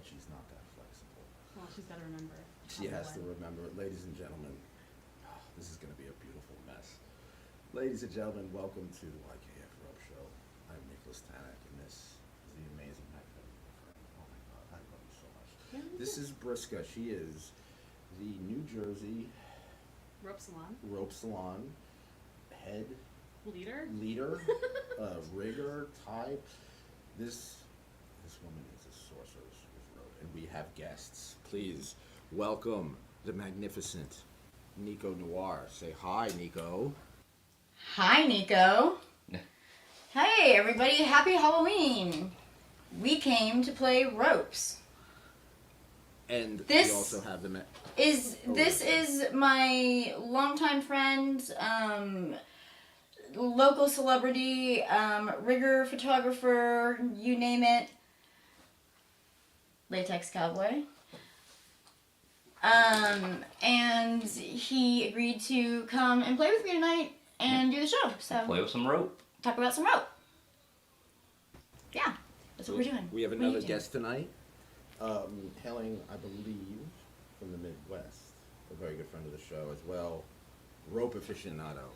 but she's not that flexible. Well, she's got to remember. She has to remember it. Ladies and gentlemen, this is going to be a beautiful mess. Ladies and gentlemen, welcome to the YKF Rope Show. I'm Nicholas Tanek, and this is the amazing my friend. Oh my God, I love you so much. Yeah, This is Briska. She is the New Jersey Rope Rope salon. Salon head Leader. rigger type. This woman is a sorceress with rope, and we have guests. Please welcome the magnificent Nicco Noire. Say hi, Nico. Hi, Nico. Hey, everybody. Happy Halloween. We came to play ropes. And This we also have the This is my longtime friend, local celebrity, rigger, photographer, you name it. Latex cowboy. And he agreed to come and play with me tonight and do the show. So Play with some rope. talk about some rope. Yeah, that's what we're doing. We have What are you another doing? guest tonight, hailing, I believe, from the Midwest. A very good friend of the show as well, Rope Aficionado.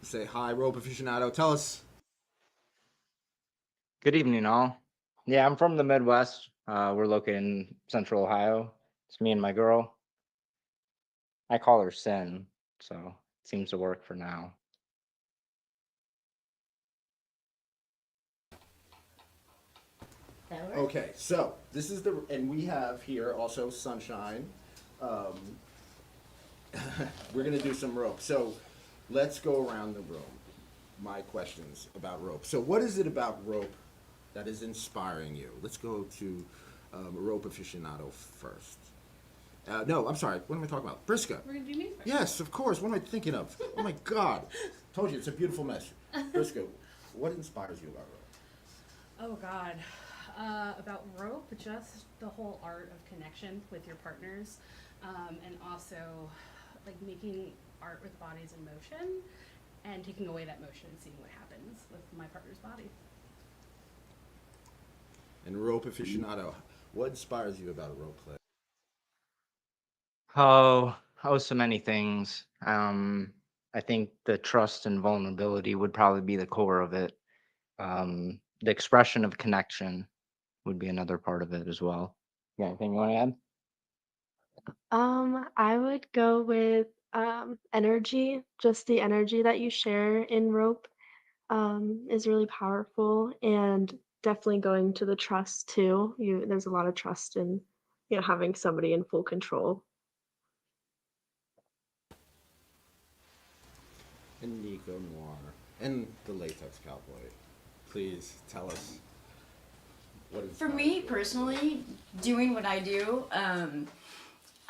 Say hi, Rope Aficionado. Tell us. Good evening, all. Yeah, I'm from the Midwest. We're located in Central Ohio. It's me and my girl. I call her Sin, so it seems to work for now. That works? Okay, so this is and we have here also Sunshine. We're gonna do some rope. So let's go around the room. My questions about rope. So what is it about rope that is inspiring you? Let's go to Rope Aficionado first. No, I'm sorry. What am I talking about? Briska. We're going to do me first. Yes, of course. What am I thinking of? Oh my God. Told you, it's a beautiful mess. Briska, what inspires you about rope? Oh, God. About rope, just the whole art of connection with your partners, and also like making art with bodies in motion and taking away that motion and seeing what happens with my partner's body. And Rope Aficionado, what inspires you about rope play? Oh, so many things. I think the trust and vulnerability would probably be the core of it. The expression of connection would be another part of it as well. You got anything you want to add? I would go with energy. Just the energy that you share in rope is really powerful, and definitely going to the trust too. There's a lot of trust in having somebody in full control. And Nicco Noire. And the Latex Cowboy. Please tell us what inspires For me you. personally, doing what I do,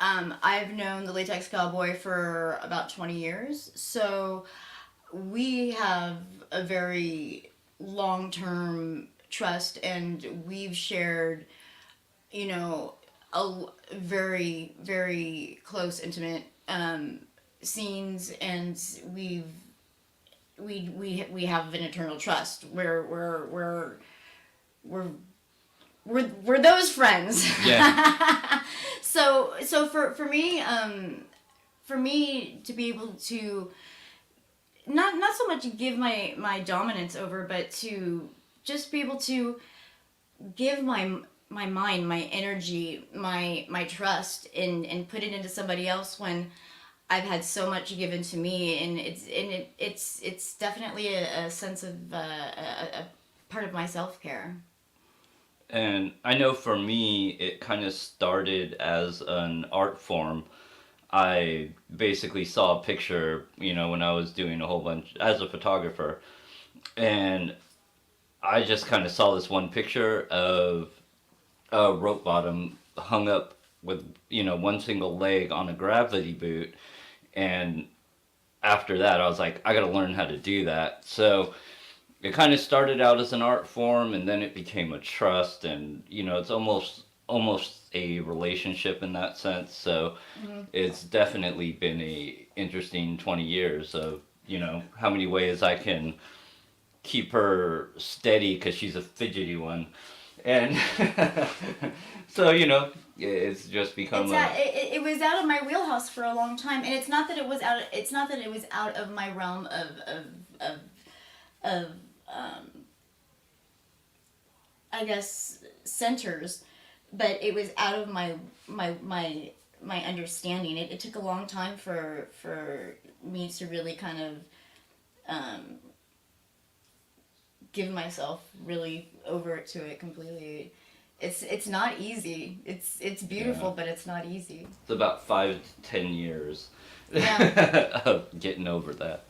I've known the Latex Cowboy for about 20 years, so we have a very long-term trust, and we've shared, a very, very close, intimate scenes, and we have an eternal trust. We're those friends. Yeah. So for me to be able to not so much give my dominance over, but to just be able to give my mind, my energy, my trust, and put it into somebody else when I've had so much given to me, and it's definitely a sense of a part of my self-care. And I know for me, it kind of started as an art form. I basically saw a picture, when I was doing a whole bunch as a photographer. And I just kind of saw this one picture of a rope bottom hung up with, one single leg on a gravity boot. And after that, I was like, I got to learn how to do that. So it kind of started out as an art form, and then it became a trust, and it's almost a relationship in that sense. So it's definitely been a interesting 20 years of how many ways I can keep her steady because she's a fidgety one, And so, you know, it's just become It's it was out of my wheelhouse for a long time, and it's not that it was out. It's not that it was out of my realm of of I guess centers, but it was out of my understanding. It took a long time for me to really kind of give myself really over to it completely. It's not easy. It's beautiful, Yeah. but it's not easy. It's about 5 to 10 years Yeah. of getting over that.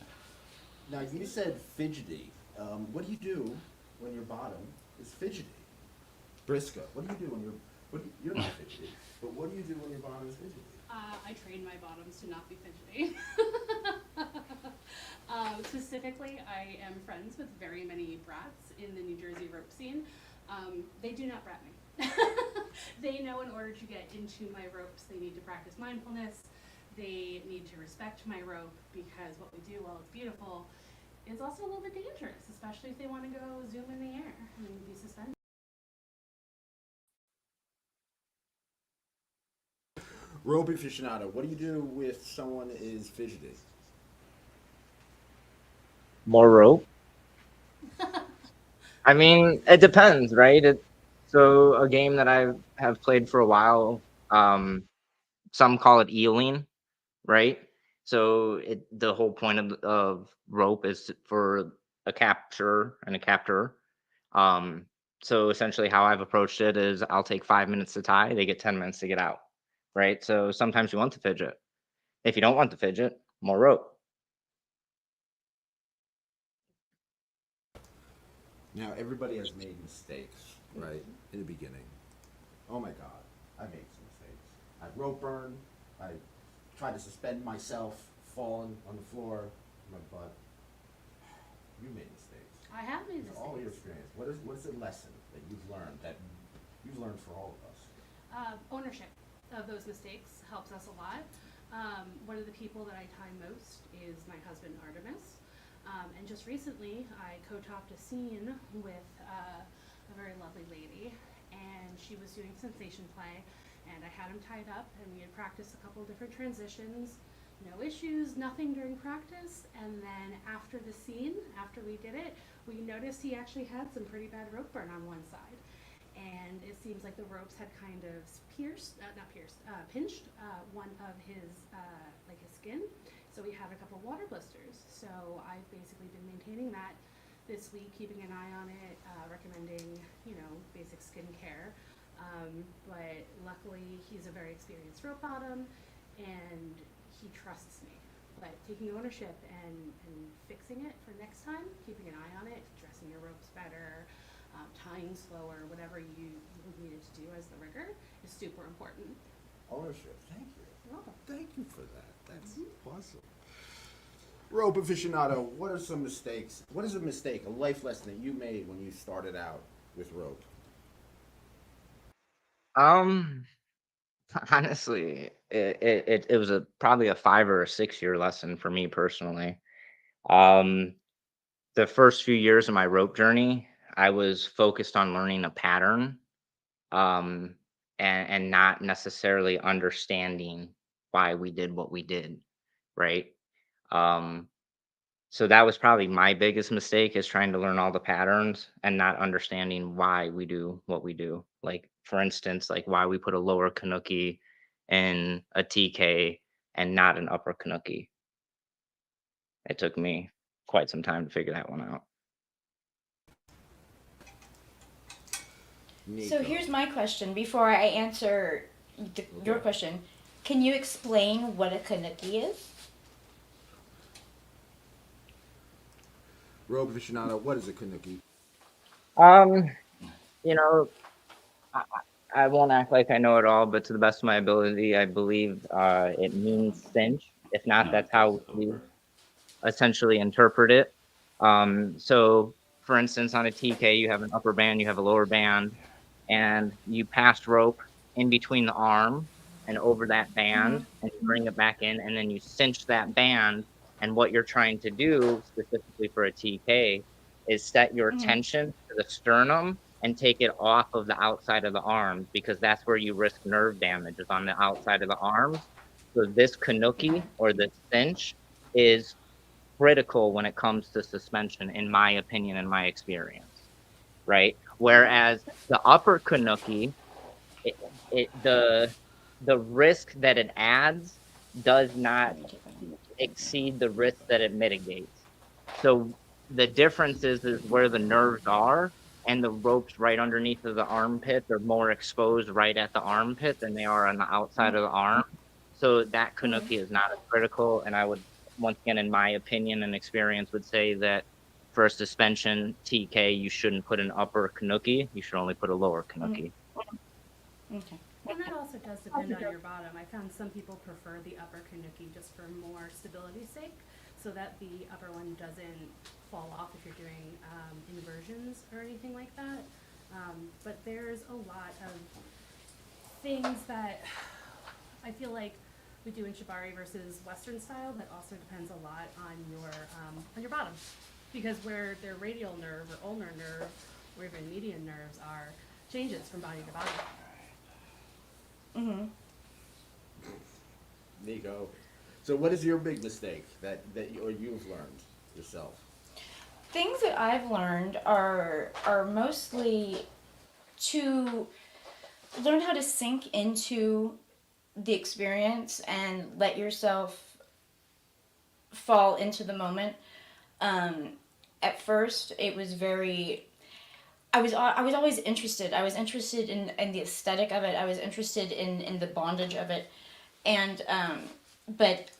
Now you said fidgety. What do you do when your bottom is fidgety? Briska, what do you do when you're not fidgety, but what do you do when your bottom is fidgety? I train my bottoms to not be fidgety. Specifically, I am friends with very many brats in the New Jersey rope scene. They do not brat me. They know in order to get into my ropes, they need to practice mindfulness. They need to respect my rope because what we do, while it's beautiful, is also a little bit dangerous, especially if they want to go zoom in the air and be suspended. Rope aficionado, what do you do with someone is fidgety? More rope. I mean, it depends, right? So a game that I have played for a while, some call it eeling, right? So the whole point of rope is for a capture and a captor. Um, so essentially, how I've approached it is I'll take 5 minutes to tie. They get 10 minutes to get out, right? So sometimes you want the fidget. If you don't want the fidget, more rope. Now everybody has made mistakes, right? In the beginning. Oh my God, I made some mistakes. I rope burn. I tried to suspend myself, falling on the floor, my butt. You made mistakes. I have made These are all your mistakes. experience. What is a lesson that you've learned for all of us? Ownership of those mistakes helps us a lot. One of the people that I tie most is my husband Artemis. And just recently, I co-topped a scene with a very lovely lady, and she was doing sensation play, and I had him tied up, and we had practiced a couple different transitions. No issues, nothing during practice, and then after the scene, after we did it, we noticed he actually had some pretty bad rope burn on one side. And it seems like the ropes had kind of pinched one of his, like his skin. So we had a couple water blisters. So I've basically been maintaining that this week, keeping an eye on it, recommending, basic skincare. But luckily, he's a very experienced rope bottom, and he trusts me. But taking ownership and fixing it for next time, keeping an eye on it, dressing your ropes better, tying slower, whatever you needed to do as the rigger is super important. Ownership. Thank you. You're welcome. Thank you for that. That's awesome. Rope aficionado, what are some mistakes? What is a mistake, a life lesson that you made when you started out with rope? Um, Honestly, it was probably a 5 or 6 year lesson for me personally. Um, the first few years of my rope journey, I was focused on learning a pattern, um, and not necessarily understanding why we did what we did, right? Um, so that was probably my biggest mistake is trying to learn all the patterns and not understanding why we do what we do. Like for instance, like why we put a lower kanuki in a TK and not an upper kanuki. It took me quite some time to figure that one out. Nico. So here's my question before I answer your Okay. question. Can you explain what a kanuki is? Rope aficionado, what is a kanuki? Um, you know, I, I won't act like I know it all, but to the best of my ability, I believe it means cinch. If not, No, that's it goes how we over. essentially interpret it. So, for instance, on a TK, you have an upper band, you have a lower band, and you pass rope in between the arm and over that band, and you bring it back in, and then you cinch that band. And what you're trying to do, specifically for a TK, is set your tension to the sternum and take it off of the outside of the arms, because that's where you risk nerve damage, is on the outside of the arms. So this kanuki or this cinch is critical when it comes to suspension, in my opinion, in my experience, right? Whereas the upper kanuki, it, the risk that it adds does not exceed the risk that it mitigates. So the difference is where the nerves are, and the ropes right underneath of the armpit are more exposed right at the armpit than they are on the outside of the arm. So that kanuki is not as critical. And I would, once again, in my opinion and experience, would say that for a suspension TK, you shouldn't put an upper kanuki. You should only put a lower kanuki. Okay. And that also does depend on your bottom. I found some people prefer the upper kanuki just for more stability's sake, so that the upper one doesn't fall off if you're doing inversions or anything like that. But there's a lot of things that I feel like we do in shibari versus Western style that also depends a lot on your bottom, because where their radial nerve or ulnar nerve or even median nerves are changes from body to body. Nicco, so what is your big mistake that or you've learned yourself? Things that I've learned are mostly to learn how to sink into the experience and let yourself fall into the moment. At first, it was very. I was always interested. I was interested in the aesthetic of it. I was interested in the bondage of it, and but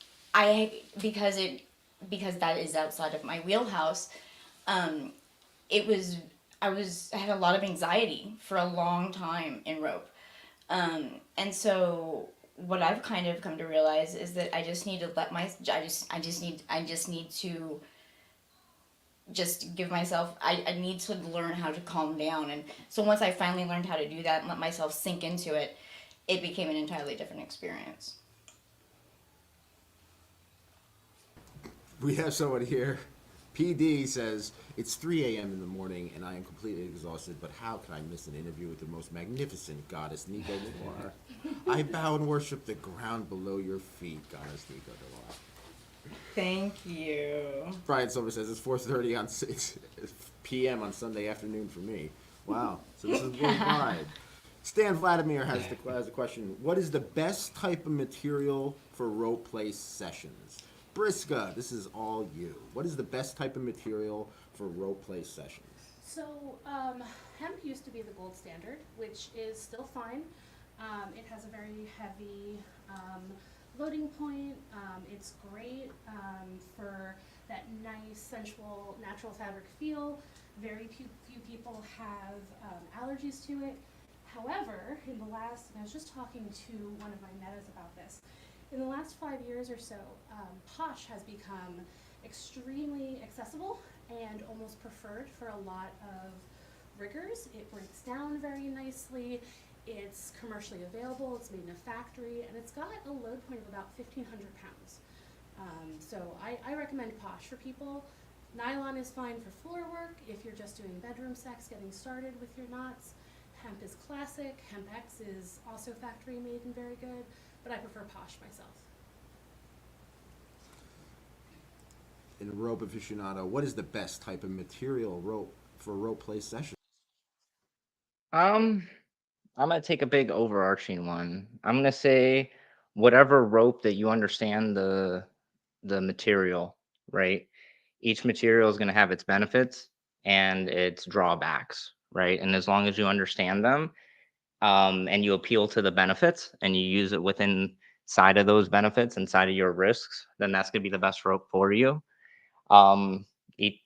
because that is outside of my wheelhouse. It was I had a lot of anxiety for a long time in rope, and so what I've kind of come to realize is that I just need to I just need to just give myself I need to learn how to calm down. And so once I finally learned how to do that and let myself sink into it, it became an entirely different experience. We have someone here. PD says, it's 3 a.m. in the morning and I am completely exhausted, but how can I miss an interview with the most magnificent goddess, Nicco Noire? I bow and worship the ground below your feet, goddess Nicco Noire. Thank you. Brian Silver says, it's 4:30 on p.m. on Sunday afternoon for me. Wow. So this is worldwide. Stan Vladimir has a question. What is the best type of material for rope play sessions? Briska, this is all you. What is the best type of material for rope play sessions? So hemp used to be the gold standard, which is still fine. It has a very heavy loading point. It's great for that nice, sensual, natural fabric feel. Very few people have allergies to it. However, and I was just talking to one of my metas about this, in the last 5 years or so, posh has become extremely accessible and almost preferred for a lot of riggers. It breaks down very nicely. It's commercially available. It's made in a factory, and it's got a load point of about 1,500 pounds. So I recommend posh for people. Nylon is fine for floor work if you're just doing bedroom sex, getting started with your knots. Hemp is classic. Hemp X is also factory made and very good, but I prefer posh myself. In Rope Aficionado, what is the best type of material rope for rope play sessions? I'm gonna take a big overarching one. I'm gonna say whatever rope that you understand the material, right? Each material is gonna have its benefits and its drawbacks, right? And as long as you understand them, and you appeal to the benefits and you use it within side of those benefits and side of your risks, then that's gonna be the best rope for you. Um, e-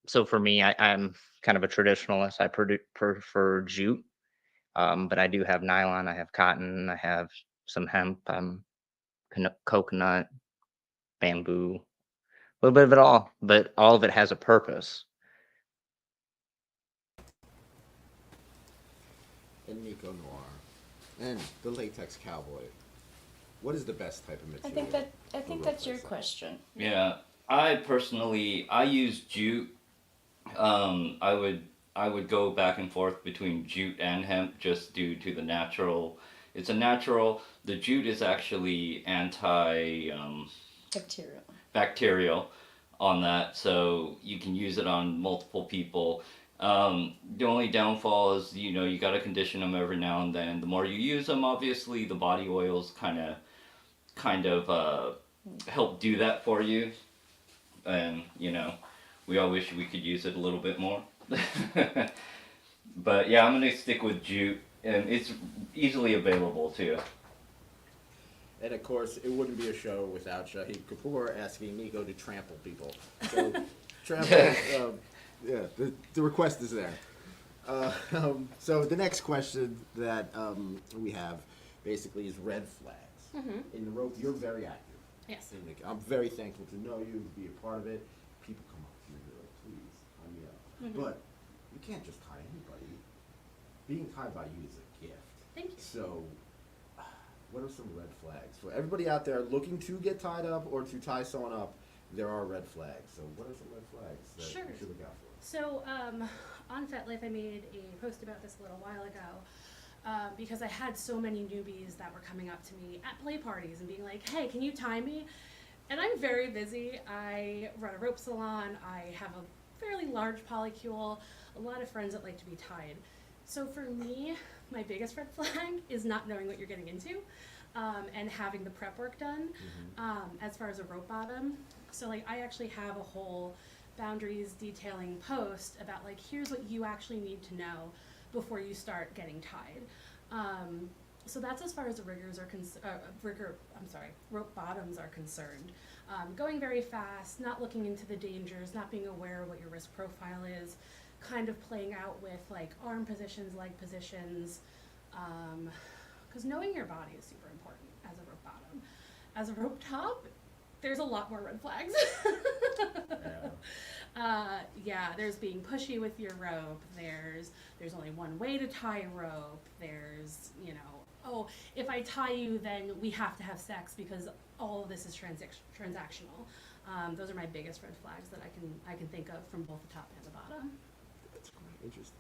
so for me, I'm kind of a traditionalist. I prefer jute, but I do have nylon, I have cotton, I have some hemp, coconut, bamboo, a little bit of it all, but all of it has a purpose. And Nicco Noire. And the latex cowboy. What is the best type of material? I think that's your question. Yeah, I personally use jute. I would I would go back and forth between jute and hemp just due to the natural. It's a natural. The jute is actually anti Bacterial. bacterial on that, so you can use it on multiple people. The only downfall is you got to condition them every now and then. The more you use them, obviously, the body oils kind of help do that for you, and we all wish we could use it a little bit more. But yeah, I'm gonna stick with jute, and it's easily available too. And of course, it wouldn't be a show without Shahid Kapoor asking Nicco to trample people. So, trample, yeah, the request is there. So the next question that we have basically is red flags. In the rope, you're very active. Yes. I'm very thankful to know you, to be a part of it. People come up to me, they're like, please, tie me up. But you can't just tie anybody. Being tied by you is a gift. Thank you. So, what are some red flags? For everybody out there looking to get tied up or to tie someone up, there are red flags. So what are some red flags that Sure. you should look out for? So, on FetLife, I made a post about this a little while ago because I had so many newbies that were coming up to me at play parties and being like, hey, can you tie me? And I'm very busy. I run a rope salon. I have a fairly large polycule, a lot of friends that like to be tied. So for me, my biggest red flag is not knowing what you're getting into and having the prep work done as far as a rope bottom. So like I actually have a whole boundaries detailing post about like here's what you actually need to know before you start getting tied. So that's as far as the rope bottoms are concerned. Going very fast, not looking into the dangers, not being aware of what your risk profile is, kind of playing out with like arm positions, leg positions, because knowing your body is super important as a rope bottom. As a rope top, there's a lot more red flags. Yeah, there's being pushy with your rope. There's only one way to tie a rope. There's, oh, if I tie you, then we have to have sex because all of this is transactional. Those are my biggest red flags that I can think of from both the top and the bottom. That's quite interesting.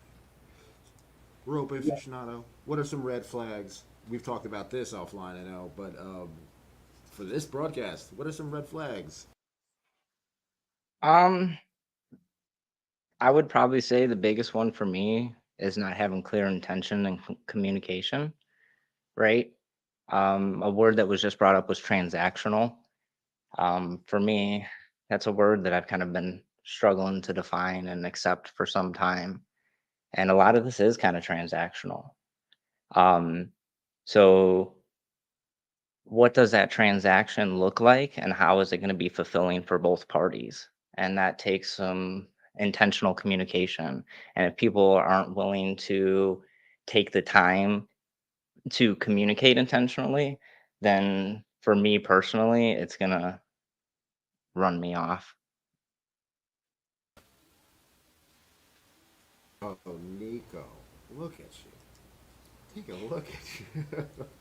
Rope aficionado, what are some red flags? We've talked about this offline, I know, but for this broadcast, what are some red flags? I would probably say the biggest one for me is not having clear intention and communication, right? A word that was just brought up was transactional. For me, that's a word that I've kind of been struggling to define and accept for some time. And a lot of this is kind of transactional. So what does that transaction look like and how is it going to be fulfilling for both parties? And that takes some intentional communication. And if people aren't willing to take the time to communicate intentionally, then for me personally, it's going to run me off. Oh, Nicco, look at you. Take a look at you.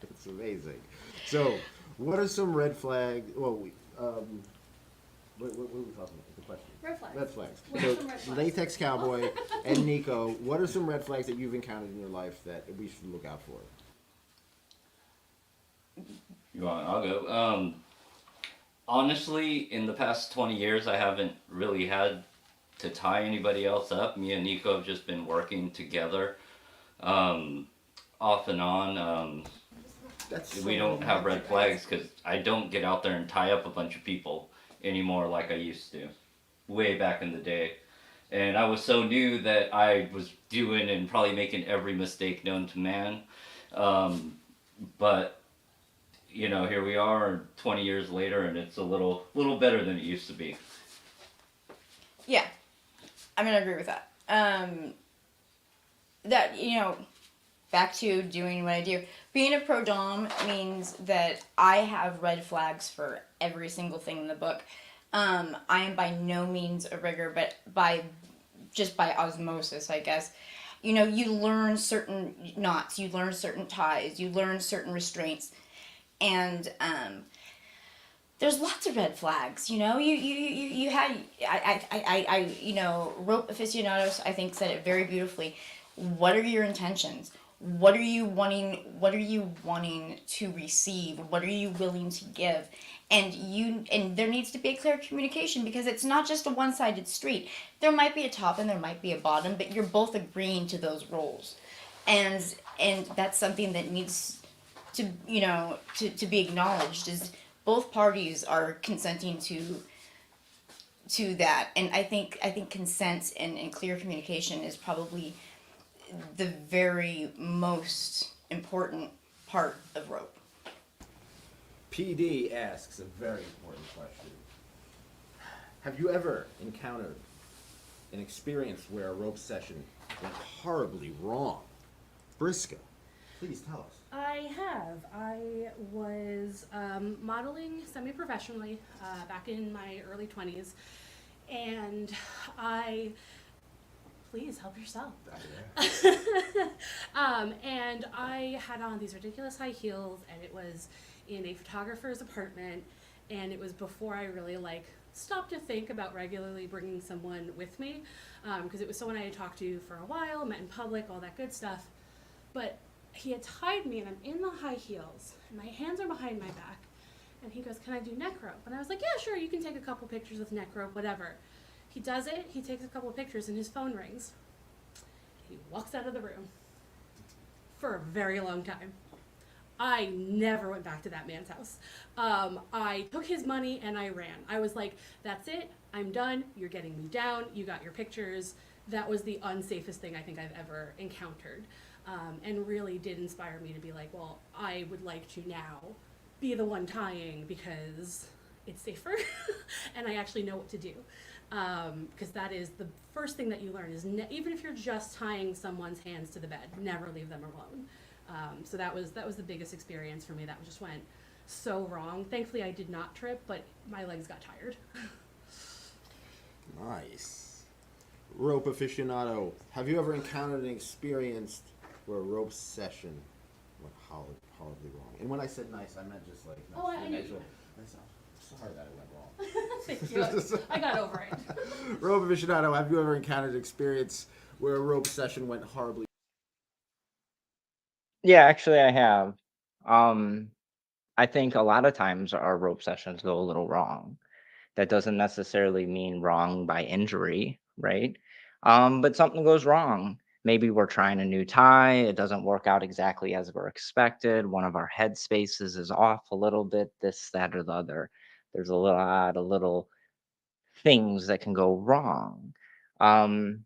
It's amazing. So, what are some red flags? Well, what were we talking about? The question. Red flags. Red flags. What are some red flags? Latex Cowboy and Nicco, what are some red flags that you've encountered in your life that we should look out for? I'll go. Honestly, in the past 20 years, I haven't really had to tie anybody else up. Me and Nicco have just been working together, off and on. We don't have red flags because I don't get out there and tie up a bunch of people anymore like I used to, way back in the day. And I was so new that I was doing and probably making every mistake known to man. But here we are 20 years later, and it's a little better than it used to be. Yeah, I'm gonna agree with that. That back to doing what I do. Being a pro dom means that I have red flags for every single thing in the book. I am by no means a rigger, but by osmosis, I guess. You learn certain knots, you learn certain ties, you learn certain restraints, and there's lots of red flags. You had Rope Aficionados, I think, said it very beautifully. What are your intentions? What are you wanting to receive? What are you willing to give? And there needs to be a clear communication, because it's not just a one-sided street. There might be a top and there might be a bottom, but you're both agreeing to those roles. And that's something that needs to to be acknowledged, is both parties are consenting to that. And I think consent and clear communication is probably the very most important part of rope. PD asks a very important question. Have you ever encountered an experience where a rope session went horribly wrong? Briska, please tell us. I have. I was modeling semi-professionally back in my early 20s, and please help yourself. And I had on these ridiculous high heels, and it was in a photographer's apartment, and it was before I really stopped to think about regularly bringing someone with me, because it was someone I had talked to for a while, met in public, all that good stuff. But he had tied me, and I'm in the high heels, and my hands are behind my back, and he goes, "Can I do neck rope?" And I was like, "Yeah, sure, you can take a couple pictures with neck rope, whatever." He does it, he takes a couple of pictures, and his phone rings. He walks out of the room for a very long time. I never went back to that man's house. I took his money and I ran. I was like, "That's it, I'm done, you're getting me down, you got your pictures." That was the unsafest thing I think I've ever encountered. And really did inspire me to be like, well, I would like to now be the one tying, because it's safer and I actually know what to do. Because that is the first thing that you learn, is even if you're just tying someone's hands to the bed, never leave them alone. So that was the biggest experience for me. That just went so wrong. Thankfully I did not trip, but my legs got tired. Nice. Rope Aficionado, have you ever encountered and experienced where a rope session went horribly wrong? And when I said nice, I meant just like nice. Oh, I knew you I'm sorry that it went wrong. Thank you. I got over it. Rope Aficionado, have you ever encountered an experience where a rope session went horribly? Yeah, actually, I have. I think a lot of times our rope sessions go a little wrong. That doesn't necessarily mean wrong by injury, right? But something goes wrong. Maybe we're trying a new tie, it doesn't work out exactly as we're expected. One of our head spaces is off a little bit, this, that, or the other. There's a lot of little things that can go wrong. Um,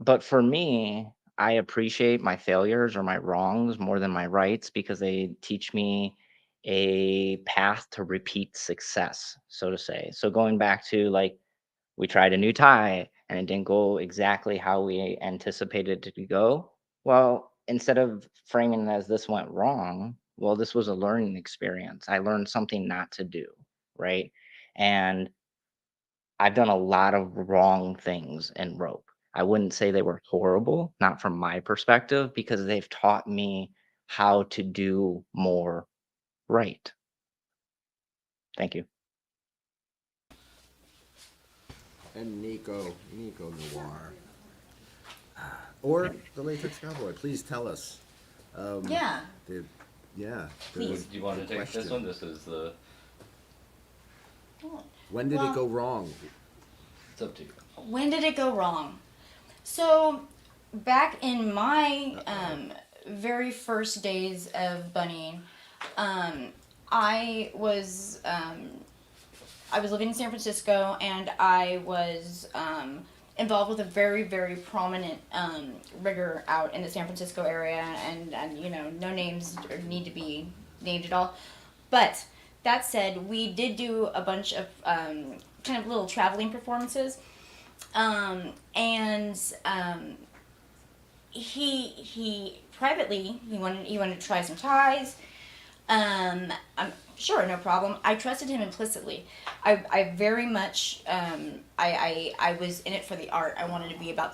but for me, I appreciate my failures or my wrongs more than my rights, because they teach me a path to repeat success, so to say. So going back to, like, we tried a new tie and it didn't go exactly how we anticipated it to go. Well, instead of framing it as this went wrong, well, this was a learning experience. I learned something not to do, right? And I've done a lot of wrong things in rope. I wouldn't say they were horrible, not from my perspective, because they've taught me how to do more right. Thank you. And Nicco Noire. Or the Latex Cowboy, please tell us. Yeah. Please. Do you want to take this question. one? This is the. When did it Well- go wrong? It's up to you. When did it go wrong? So, back in my very first days of bunnying, I was living in San Francisco, and I was involved with a very, very prominent rigger out in the San Francisco area, and no names need to be named at all. But that said, we did do a bunch of kind of little traveling performances, he privately he wanted to try some ties. I'm sure, no problem. I trusted him implicitly. I very much I was in it for the art. I wanted to be about